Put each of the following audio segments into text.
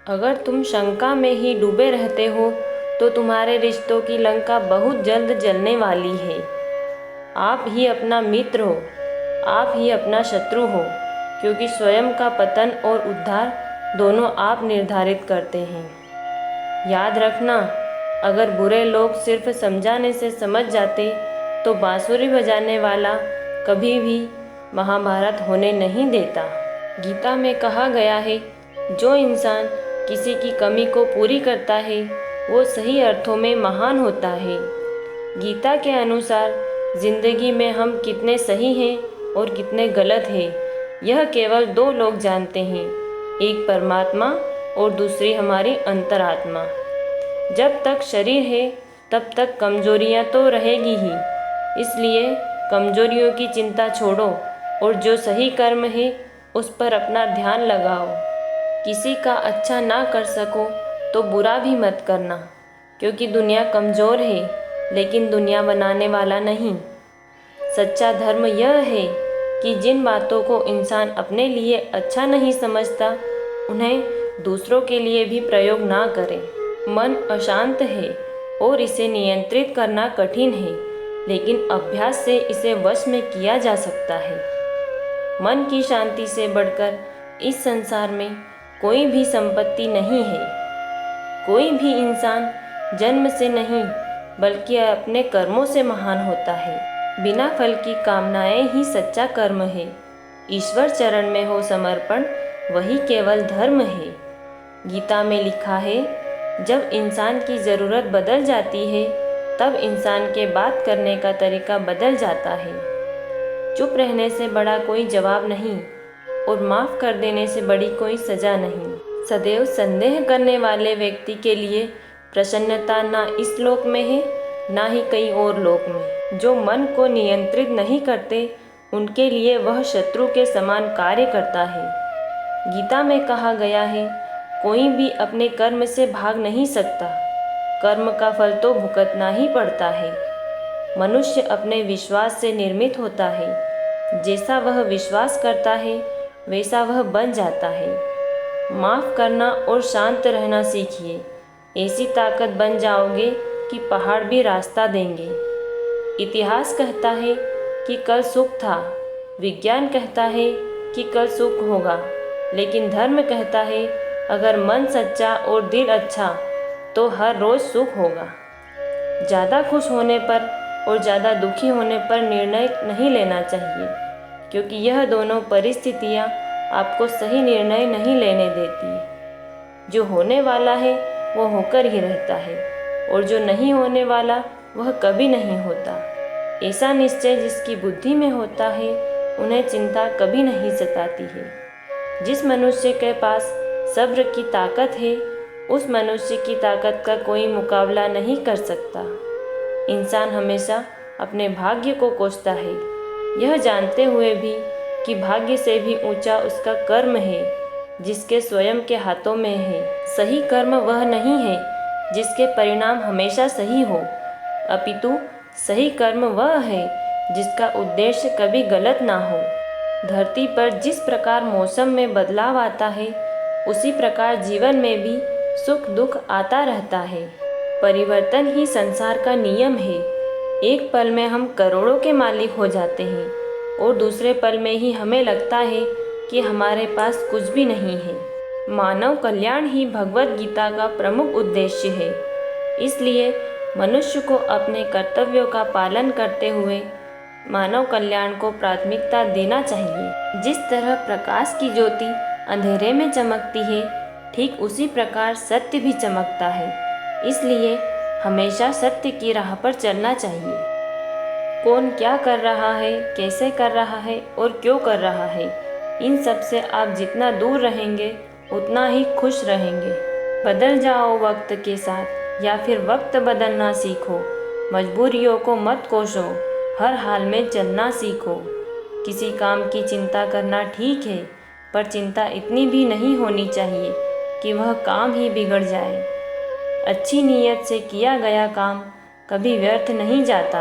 अगर तुम शंका में ही डूबे रहते हो तो तुम्हारे रिश्तों की लंका बहुत जल्द जलने वाली है। आप ही अपना मित्र हो, आप ही अपना शत्रु हो, क्योंकि स्वयं का पतन और उद्धार दोनों आप निर्धारित करते हैं। याद रखना, अगर बुरे लोग सिर्फ समझाने से समझ जाते तो बांसुरी बजाने वाला कभी भी महाभारत होने नहीं देता। गीता में कहा गया है, जो इंसान किसी की कमी को पूरी करता है वो सही अर्थों में महान होता है। गीता के अनुसार जिंदगी में हम कितने सही हैं और कितने गलत हैं, यह केवल दो लोग जानते हैं, एक परमात्मा और दूसरी हमारी अंतरात्मा। जब तक शरीर है तब तक कमजोरियां तो रहेगी ही, इसलिए कमजोरियों की चिंता छोड़ो और जो सही कर्म है उस पर अपना ध्यान लगाओ। किसी का अच्छा ना कर सको तो बुरा भी मत करना, क्योंकि दुनिया कमज़ोर है लेकिन दुनिया बनाने वाला नहीं। सच्चा धर्म यह है कि जिन बातों को इंसान अपने लिए अच्छा नहीं समझता उन्हें दूसरों के लिए भी प्रयोग ना करे। मन अशांत है और इसे नियंत्रित करना कठिन है, लेकिन अभ्यास से इसे वश में किया जा सकता है। मन की शांति से बढ़कर इस संसार में कोई भी संपत्ति नहीं है। कोई भी इंसान जन्म से नहीं बल्कि अपने कर्मों से महान होता है। बिना फल की कामनाएं ही सच्चा कर्म है। ईश्वर चरण में हो समर्पण, वही केवल धर्म है। गीता में लिखा है, जब इंसान की ज़रूरत बदल जाती है तब इंसान के बात करने का तरीका बदल जाता है। चुप रहने से बड़ा कोई जवाब नहीं और माफ़ कर देने से बड़ी कोई सज़ा नहीं। सदैव संदेह करने वाले व्यक्ति के लिए प्रसन्नता ना इस लोक में है ना ही कई और लोक में। जो मन को नियंत्रित नहीं करते उनके लिए वह शत्रु के समान कार्य करता है। गीता में कहा गया है, कोई भी अपने कर्म से भाग नहीं सकता, कर्म का फल तो भुगतना ही पड़ता है। मनुष्य अपने विश्वास से निर्मित होता है, जैसा वह विश्वास करता है वैसा वह बन जाता है। माफ़ करना और शांत रहना सीखिए, ऐसी ताकत बन जाओगे कि पहाड़ भी रास्ता देंगे। इतिहास कहता है कि कल सुख था, विज्ञान कहता है कि कल सुख होगा, लेकिन धर्म कहता है अगर मन सच्चा और दिल अच्छा तो हर रोज़ सुख होगा। ज़्यादा खुश होने पर और ज़्यादा दुखी होने पर निर्णय नहीं लेना चाहिए, क्योंकि यह दोनों परिस्थितियाँ आपको सही निर्णय नहीं लेने देती। जो होने वाला है वो होकर ही रहता है और जो नहीं होने वाला वह कभी नहीं होता। ऐसा निश्चय जिसकी बुद्धि में होता है उन्हें चिंता कभी नहीं सताती है। जिस मनुष्य के पास सब्र की ताकत है उस मनुष्य की ताकत का कोई मुकाबला नहीं कर सकता। इंसान हमेशा अपने भाग्य को कोसता है, यह जानते हुए भी कि भाग्य से भी ऊंचा उसका कर्म है जिसके स्वयं के हाथों में है। सही कर्म वह नहीं है जिसके परिणाम हमेशा सही हो, अपितु सही कर्म वह है जिसका उद्देश्य कभी गलत ना हो। धरती पर जिस प्रकार मौसम में बदलाव आता है उसी प्रकार जीवन में भी सुख दुख आता रहता है। परिवर्तन ही संसार का नियम है। एक पल में हम करोड़ों के मालिक हो जाते हैं और दूसरे पल में ही हमें लगता है कि हमारे पास कुछ भी नहीं है। मानव कल्याण ही भगवत गीता का प्रमुख उद्देश्य है। इसलिए मनुष्य को अपने कर्तव्यों का पालन करते हुए मानव कल्याण को प्राथमिकता देना चाहिए। जिस तरह प्रकाश की ज्योति अंधेरे में चमकती है, ठीक उसी प्रकार सत्य भी चमकता है। इसलिए हमेशा सत्य की राह पर चलना चाहिए। कौन क्या कर रहा है, कैसे कर रहा है और क्यों कर रहा है, इन सब से आप जितना दूर रहेंगे उतना ही खुश रहेंगे। बदल जाओ वक्त के साथ या फिर वक्त बदलना सीखो। मजबूरियों को मत कोसो, हर हाल में चलना सीखो। किसी काम की चिंता करना ठीक है, पर चिंता इतनी भी नहीं होनी चाहिए कि वह काम ही बिगड़ जाए। अच्छी नीयत से किया गया काम कभी व्यर्थ नहीं जाता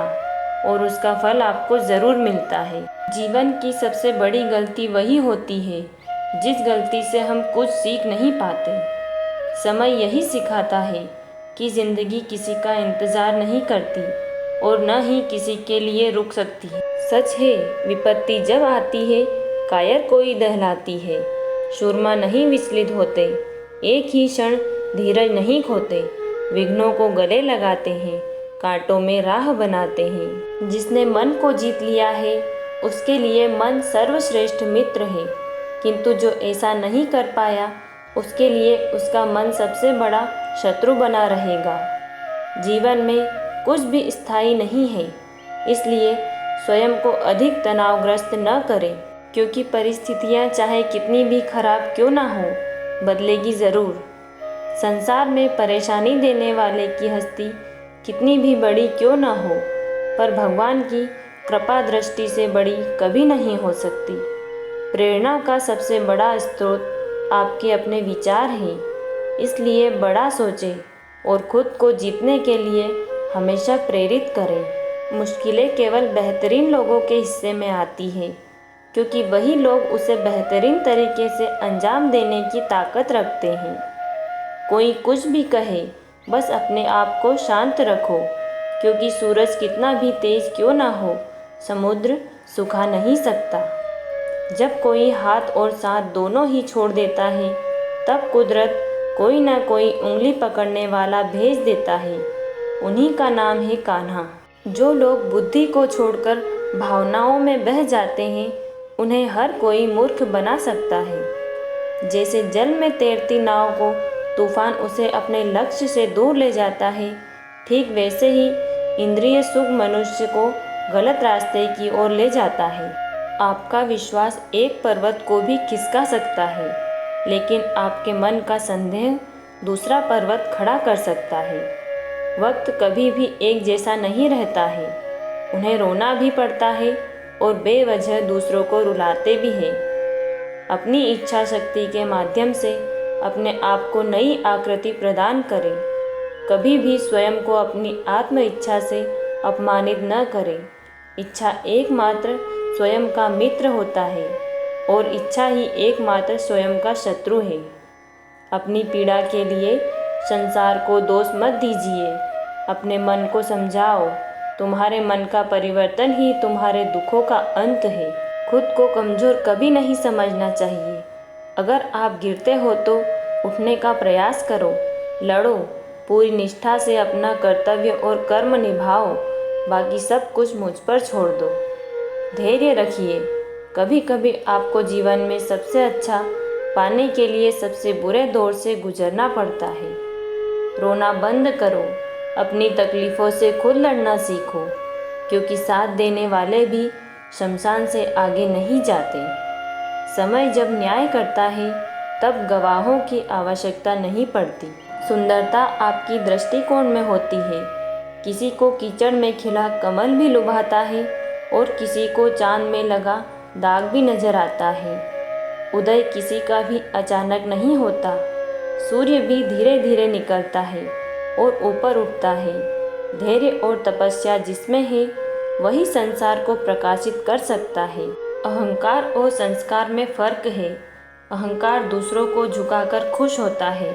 और उसका फल आपको ज़रूर मिलता है। जीवन की सबसे बड़ी गलती वही होती है जिस गलती से हम कुछ सीख नहीं पाते। समय यही सिखाता है कि ज़िंदगी किसी का इंतज़ार नहीं करती और न ही किसी के लिए रुक सकती है। सच है, विपत्ति जब आती है कायर कोई दहलाती है। शूरमा नहीं विचलित होते, एक ही क्षण धीरज नहीं खोते। विघ्नों को गले लगाते हैं, कांटों में राह बनाते हैं। जिसने मन को जीत लिया है उसके लिए मन सर्वश्रेष्ठ मित्र है, किंतु जो ऐसा नहीं कर पाया उसके लिए उसका मन सबसे बड़ा शत्रु बना रहेगा। जीवन में कुछ भी स्थायी नहीं है, इसलिए स्वयं को अधिक तनावग्रस्त न करें, क्योंकि परिस्थितियां चाहे कितनी भी खराब क्यों ना हो, बदलेगी ज़रूर। संसार में परेशानी देने वाले की हस्ती कितनी भी बड़ी क्यों ना हो, पर भगवान की कृपा दृष्टि से बड़ी कभी नहीं हो सकती। प्रेरणा का सबसे बड़ा स्रोत आपके अपने विचार हैं, इसलिए बड़ा सोचें और खुद को जीतने के लिए हमेशा प्रेरित करें। मुश्किलें केवल बेहतरीन लोगों के हिस्से में आती हैं, क्योंकि वही लोग उसे बेहतरीन तरीके से अंजाम देने की ताकत रखते हैं। कोई कुछ भी कहे, बस अपने आप को शांत रखो, क्योंकि सूरज कितना भी तेज क्यों ना हो, समुद्र सुखा नहीं सकता। जब कोई हाथ और सांस दोनों ही छोड़ देता है, तब कुदरत कोई ना कोई उंगली पकड़ने वाला भेज देता है। उन्हीं का नाम है कान्हा। जो लोग बुद्धि को छोड़कर भावनाओं में बह जाते हैं, उन्हें हर कोई मूर्ख बना सकता है। जैसे जल में तैरती नाव को तूफान उसे अपने लक्ष्य से दूर ले जाता है, ठीक वैसे ही इंद्रिय सुख मनुष्य को गलत रास्ते की ओर ले जाता है। आपका विश्वास एक पर्वत को भी खिसका सकता है, लेकिन आपके मन का संदेह दूसरा पर्वत खड़ा कर सकता है। वक्त कभी भी एक जैसा नहीं रहता है, उन्हें रोना भी पड़ता है और बेवजह दूसरों को रुलाते भी हैं। अपनी इच्छा शक्ति के माध्यम से अपने आप को नई आकृति प्रदान करें। कभी भी स्वयं को अपनी आत्म इच्छा से अपमानित न करें। इच्छा एकमात्र स्वयं का मित्र होता है और इच्छा ही एकमात्र स्वयं का शत्रु है। अपनी पीड़ा के लिए संसार को दोष मत दीजिए, अपने मन को समझाओ। तुम्हारे मन का परिवर्तन ही तुम्हारे दुखों का अंत है। खुद को कमज़ोर कभी नहीं समझना चाहिए। अगर आप गिरते हो तो उठने का प्रयास करो, लड़ो, पूरी निष्ठा से अपना कर्तव्य और कर्म निभाओ, बाकी सब कुछ मुझ पर छोड़ दो। धैर्य रखिए, कभी कभी आपको जीवन में सबसे अच्छा पाने के लिए सबसे बुरे दौर से गुजरना पड़ता है। रोना बंद करो, अपनी तकलीफ़ों से खुद लड़ना सीखो, क्योंकि साथ देने वाले भी शमशान से आगे नहीं जाते। समय जब न्याय करता है तब गवाहों की आवश्यकता नहीं पड़ती। सुंदरता आपकी दृष्टिकोण में होती है। किसी को कीचड़ में खिला कमल भी लुभाता है और किसी को चांद में लगा दाग भी नजर आता है। उदय किसी का भी अचानक नहीं होता। सूर्य भी धीरे धीरे निकलता है और ऊपर उठता है। धैर्य और तपस्या जिसमें है वही संसार को प्रकाशित कर सकता है। अहंकार और संस्कार में फर्क है। अहंकार दूसरों को झुकाकर खुश होता है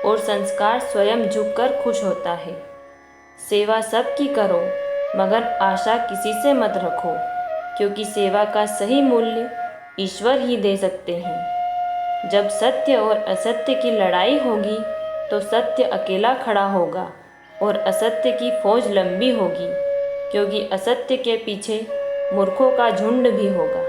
और संस्कार स्वयं झुककर खुश होता है। सेवा सबकी करो, मगर आशा किसी से मत रखो, क्योंकि सेवा का सही मूल्य ईश्वर ही दे सकते हैं। जब सत्य और असत्य की लड़ाई होगी तो सत्य अकेला खड़ा होगा और असत्य की फौज लंबी होगी, क्योंकि असत्य के पीछे मूर्खों का झुंड भी होगा।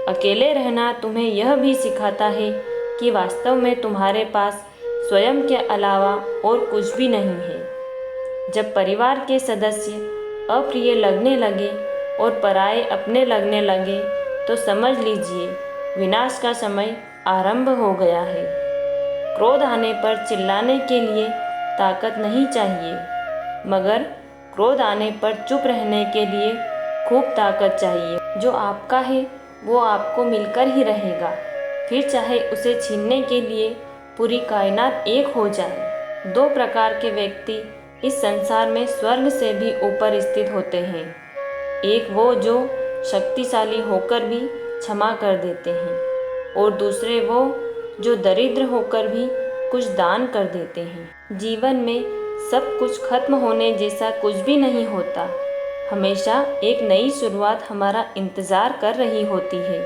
अकेले रहना तुम्हें यह भी सिखाता है कि वास्तव में तुम्हारे पास स्वयं के अलावा और कुछ भी नहीं है। जब परिवार के सदस्य अप्रिय लगने लगे और पराये अपने लगने लगे तो समझ लीजिए विनाश का समय आरंभ हो गया है। क्रोध आने पर चिल्लाने के लिए ताकत नहीं चाहिए, मगर क्रोध आने पर चुप रहने के लिए खूब ताकत चाहिए। जो आपका है वो आपको मिलकर ही रहेगा, फिर चाहे उसे छीनने के लिए पूरी कायनात एक हो जाए। दो प्रकार के व्यक्ति इस संसार में स्वर्ग से भी ऊपर स्थित होते हैं। एक वो जो शक्तिशाली होकर भी क्षमा कर देते हैं, और दूसरे वो जो दरिद्र होकर भी कुछ दान कर देते हैं। जीवन में सब कुछ खत्म होने जैसा कुछ भी नहीं होता। हमेशा एक नई शुरुआत हमारा इंतज़ार कर रही होती है।